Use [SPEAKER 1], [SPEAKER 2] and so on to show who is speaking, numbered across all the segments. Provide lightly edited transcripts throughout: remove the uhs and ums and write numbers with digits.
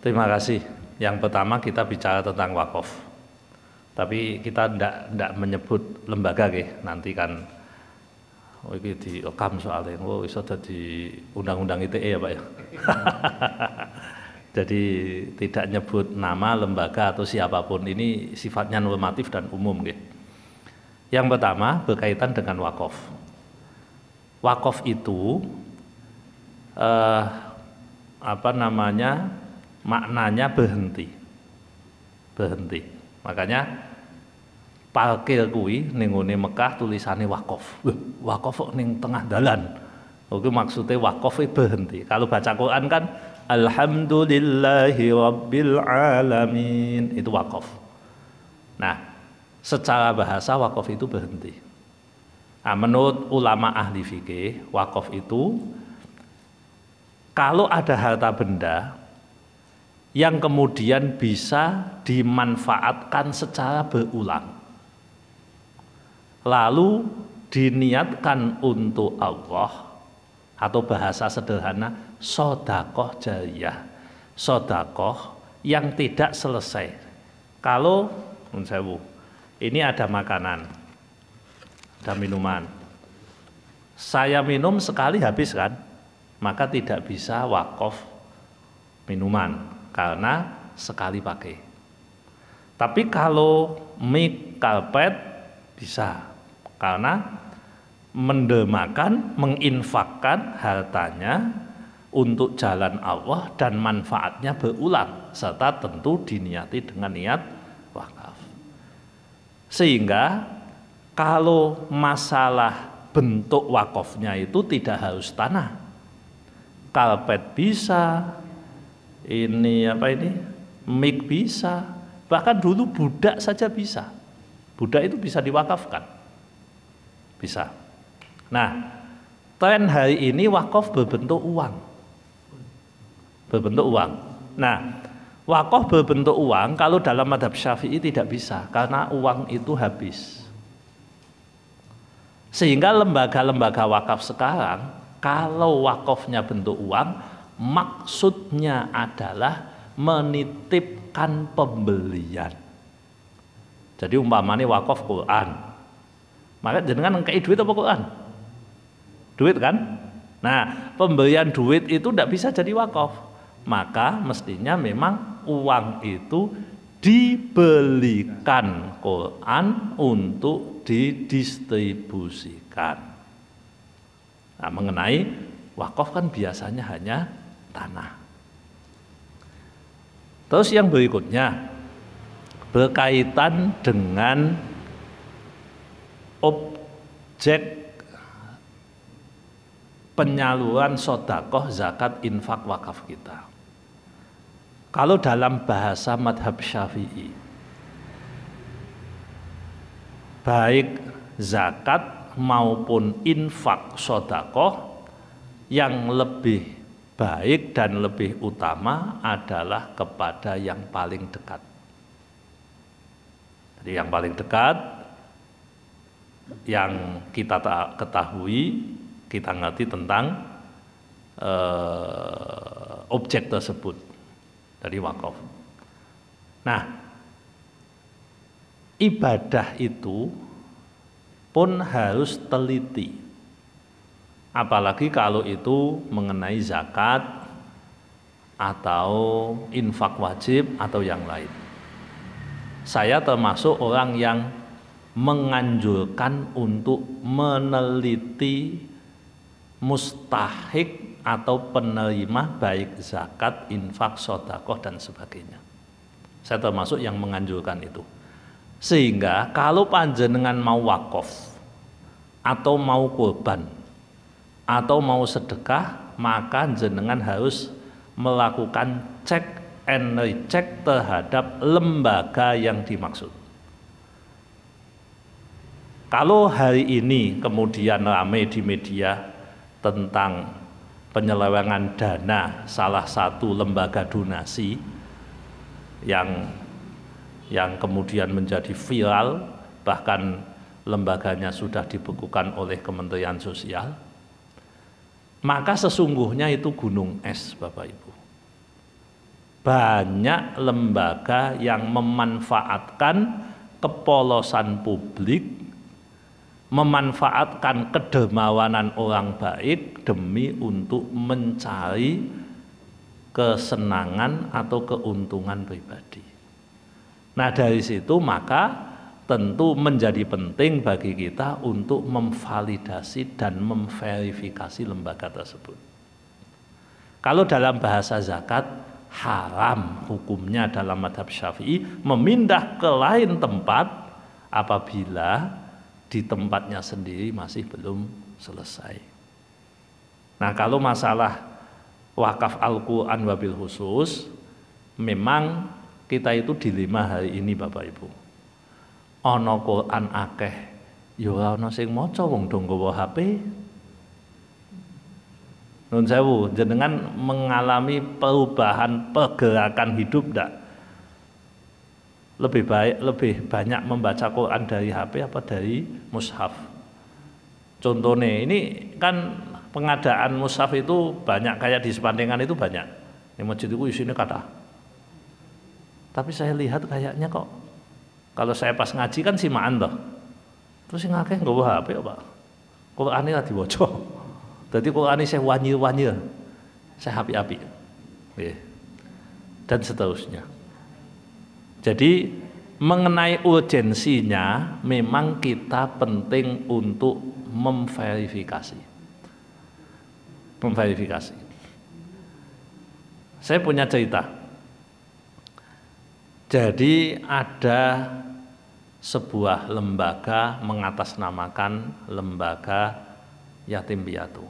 [SPEAKER 1] Terima kasih. Yang pertama kita bicara tentang wakaf. Tapi kita tidak menyebut lembaga nanti kan ini direkam soalnya, bisa di undang-undang ITE ya Pak ya. Jadi tidak nyebut nama lembaga atau siapapun, ini sifatnya normatif dan umum. Yang pertama berkaitan dengan wakaf. Wakaf itu maknanya berhenti. Makanya parkir kuwi ning ngene Mekah tulisannya wakaf. Wakaf kok ning tengah dalan. Oke, maksudnya wakaf berhenti. Kalau baca Quran kan alhamdulillahi rabbil alamin, itu wakaf. Nah, secara bahasa wakaf itu berhenti. Nah, menurut ulama ahli fikih, wakaf itu kalau ada harta benda yang kemudian bisa dimanfaatkan secara berulang, lalu diniatkan untuk Allah, atau bahasa sederhana sodakoh jariyah, sodakoh yang tidak selesai. Kalau ini ada makanan, ada minuman, saya minum sekali habis kan, maka tidak bisa wakaf minuman karena sekali pakai. Tapi kalau mie karpet bisa, karena mendermakan, menginfakkan hartanya untuk jalan Allah dan manfaatnya berulang, serta tentu diniati dengan niat wakaf. Sehingga kalau masalah bentuk wakafnya itu tidak harus tanah, karpet bisa, mik bisa, bahkan dulu budak saja bisa. Budak itu bisa diwakafkan, bisa. Nah, tren hari ini wakaf berbentuk uang. Nah, wakaf berbentuk uang kalau dalam mazhab Syafi'i tidak bisa, karena uang itu habis. Sehingga lembaga-lembaga wakaf sekarang, kalau wakafnya bentuk uang, maksudnya adalah menitipkan pembelian. Jadi umpamanya wakaf Quran, maka jenengan ngekei duit apa Quran? Duit kan? Nah, pemberian duit itu tidak bisa jadi wakaf. Maka mestinya memang uang itu dibelikan Quran untuk didistribusikan. Nah, mengenai wakaf kan biasanya hanya tanah. Terus yang berikutnya berkaitan dengan objek penyaluran sodakoh, zakat, infak, wakaf kita. Kalau dalam bahasa madhab Syafi'i, baik zakat maupun infak sodakoh, yang lebih baik dan lebih utama adalah kepada yang paling dekat. Jadi yang paling dekat, yang kita ketahui, kita ngerti tentang objek tersebut dari wakaf. Nah, ibadah itu pun harus teliti, apalagi kalau itu mengenai zakat atau infak wajib atau yang lain. Saya termasuk orang yang menganjurkan untuk meneliti mustahik atau penerima baik zakat, infak, sodakoh dan sebagainya. Saya termasuk yang menganjurkan itu. Sehingga kalau panjenengan mau wakaf atau mau kurban atau mau sedekah, maka jenengan harus melakukan cek and recheck terhadap lembaga yang dimaksud. Kalau hari ini kemudian ramai di media tentang penyelewengan dana salah satu lembaga donasi yang kemudian menjadi viral, bahkan lembaganya sudah dibekukan oleh Kementerian Sosial, maka sesungguhnya itu gunung es, Bapak Ibu. banyak lembaga yang memanfaatkan kepolosan publik, memanfaatkan kedermawanan orang baik demi untuk mencari kesenangan atau keuntungan pribadi. Nah, dari situ maka tentu menjadi penting bagi kita untuk memvalidasi dan memverifikasi lembaga tersebut. Kalau dalam bahasa zakat, haram hukumnya dalam mazhab Syafi'i memindah ke lain tempat apabila di tempatnya sendiri masih belum selesai. Nah, kalau masalah wakaf Al-Quran wabil khusus, memang kita itu dilema hari ini Bapak Ibu. Ana Quran akeh, ya ora ana sing maca wong do nggawa HP. Nun sewu, jenengan mengalami perubahan pergerakan hidup ndak? Lebih banyak membaca Quran dari HP apa dari mushaf? Contohnya ini kan pengadaan mushaf itu banyak, kayak di Sepandengan itu banyak. Di masjid itu isinya kata. Tapi saya lihat kayaknya kok kalau saya pas ngaji kan simaan toh. Terus sing akeh nggawa HP Pak. Qur'ane ra diwaca. Dadi Qur'ane saya wanyir-wanyir. Saya api-api. Dan seterusnya. Jadi mengenai urgensinya memang kita penting untuk memverifikasi. Saya punya cerita. Jadi ada sebuah lembaga mengatasnamakan lembaga yatim piatu.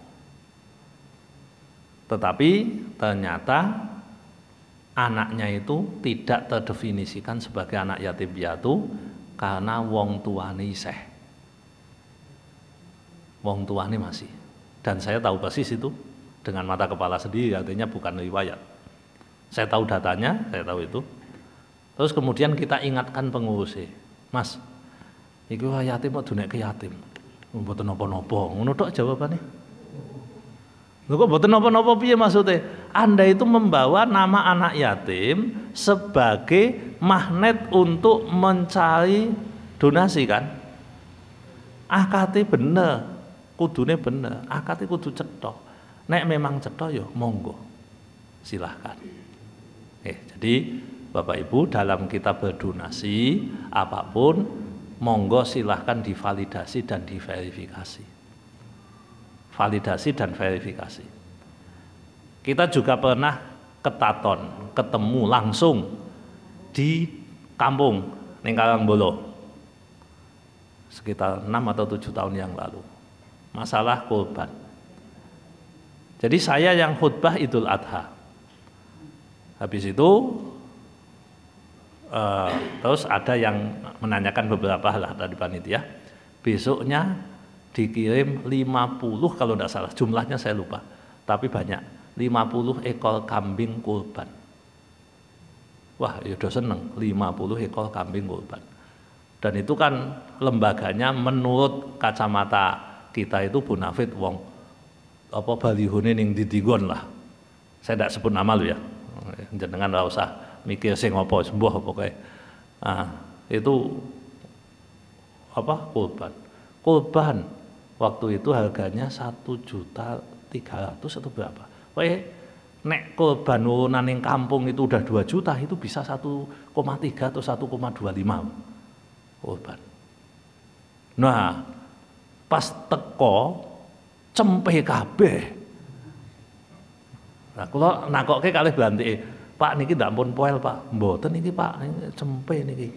[SPEAKER 1] Tetapi ternyata anaknya itu tidak terdefinisikan sebagai anak yatim piatu karena wong tuane isih. Wong tuane masih. Dan saya tahu persis itu dengan mata kepala sendiri, artinya bukan riwayat. Saya tahu datanya, saya tahu itu. Terus kemudian kita ingatkan pengurusnya, Mas, iki yatim kok dunek ke yatim. Mboten napa-napa. Ngono tok jawabane. Lho kok mboten napa-napa piye maksudnya? Anda itu membawa nama anak yatim sebagai magnet untuk mencari donasi kan? Akate bener, kudune bener, akate kudu cetha. Nek memang cetha ya monggo. Silahkan. Jadi Bapak Ibu dalam kita berdonasi apapun monggo silahkan divalidasi dan diverifikasi. Validasi dan verifikasi. Kita juga pernah ke Taton, ketemu langsung di kampung ning Karangbolo. Sekitar 6 atau 7 tahun yang lalu. Masalah kurban. Jadi saya yang khutbah Idul Adha. Habis itu terus ada yang menanyakan beberapa hal dari panitia. Besoknya dikirim 50 kalau tidak salah, jumlahnya saya lupa, tapi banyak, 50 ekor kambing kurban. Wah, ya udah seneng, 50 ekor kambing kurban. Dan itu kan lembaganya menurut kacamata kita itu bonafit wong apa balihone ning didigon lah. Saya tidak sebut nama lu ya. Jenengan ora usah mikir sing apa sembuh pokoknya. Nah, itu apa kurban. Kurban waktu itu harganya 1.300.000 atau berapa. Pokoknya nek kurban ning kampung itu udah 2 juta, itu bisa 1,3 atau 1,25 kurban. Nah, pas teko cempe kabeh. Nah, kula nakoke kalih Blantike, Pak niki ndak pun poel Pak. Mboten niki Pak, niki cempe niki.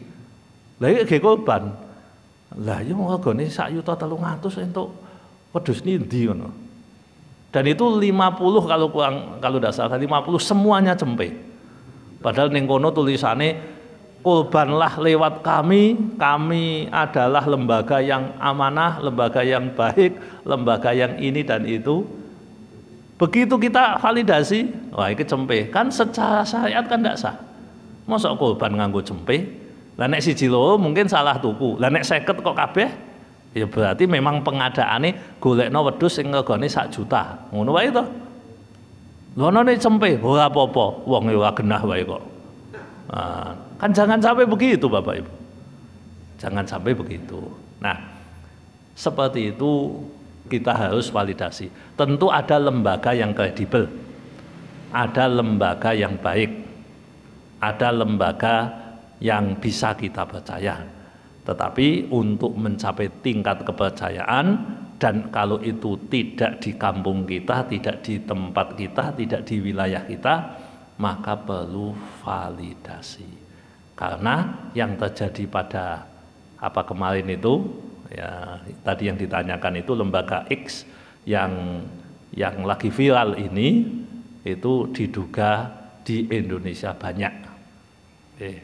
[SPEAKER 1] Lah iki nggih kurban. Lah ya regane 1.300.000 entuk wedhus nindi ngono. Dan itu 50 kalau tidak salah 50 semuanya cempe. Padahal ning kono tulisane kurbanlah lewat kami adalah lembaga yang amanah, lembaga yang baik, lembaga yang ini dan itu. Begitu kita validasi, wah ini cempe, kan secara syariat kan tidak sah. Mosok kurban nganggo cempe? Lah nek siji loro mungkin salah tuku. Lah nek 50 kok kabeh? Ya berarti memang pengadaane golekno wedhus sing regane 1 juta. Ngono wae to. Lho ana cempe, ora apa-apa, wong ora genah wae kok. Nah, kan jangan sampai begitu Bapak Ibu. Jangan sampai begitu. Nah, seperti itu kita harus validasi. Tentu ada lembaga yang kredibel, ada lembaga yang baik, ada lembaga yang bisa kita percaya. Tetapi untuk mencapai tingkat kepercayaan, dan kalau itu tidak di kampung kita, tidak di tempat kita, tidak di wilayah kita, maka perlu validasi. Karena yang terjadi pada apa kemarin itu, ya tadi yang ditanyakan itu lembaga X yang lagi viral ini, itu diduga di Indonesia banyak.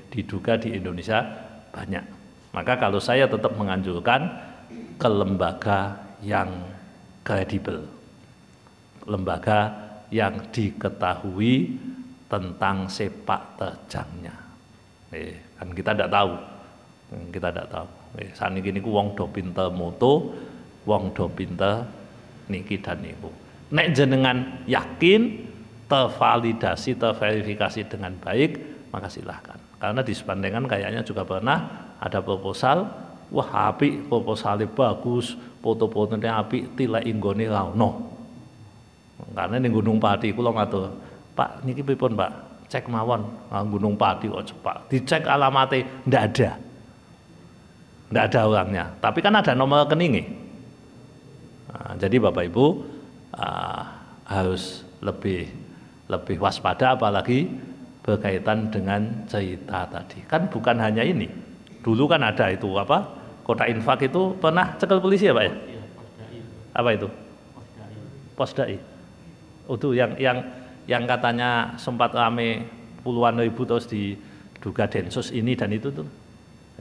[SPEAKER 1] Diduga di Indonesia banyak. Maka kalau saya tetap menganjurkan ke lembaga yang kredibel, lembaga yang diketahui tentang sepak terjangnya. Kan kita tidak tahu, saat ini wong do pinter moto, wong do pinter niki dan niku. Nek jenengan yakin, tervalidasi, terverifikasi dengan baik, maka silahkan. Karena di Sepandengan kayaknya juga pernah ada proposal, wah apik, proposalnya bagus, foto-fotonya apik, tilek inggone ra ono. Karena ning Gunung Pati kula matur, Pak niki pripun Pak? Cek mawon, Gunung Pati kok cepak. Dicek alamatnya ndak ada. Ndak ada orangnya, tapi kan ada nomor rekeningnya. Nah, jadi Bapak Ibu harus lebih waspada, apalagi berkaitan dengan cerita tadi. Kan bukan hanya ini. Dulu kan ada itu apa? Kota Infak itu pernah cekel polisi ya Pak ya? Apa itu? Posdai. Itu yang katanya sempat rame puluhan ribu terus diduga Densus ini dan itu tuh.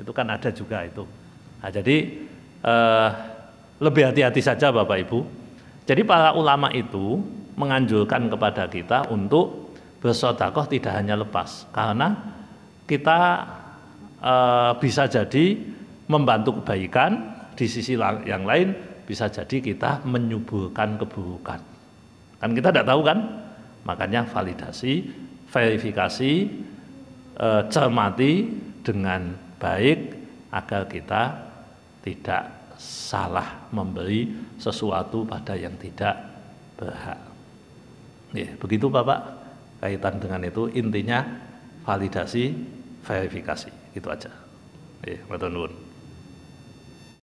[SPEAKER 1] Itu kan ada juga itu. Nah, jadi lebih hati-hati saja Bapak Ibu. Jadi para ulama itu menganjurkan kepada kita untuk bersedekah tidak hanya lepas, karena kita bisa jadi membantu kebaikan, di sisi yang lain bisa jadi kita menyuburkan keburukan. Kan kita tidak tahu kan, makanya validasi, verifikasi, cermati dengan baik agar kita tidak salah memberi sesuatu pada yang tidak berhak. Ya, begitu Bapak. Kaitan dengan itu intinya validasi, verifikasi, itu aja. Matur nuwun.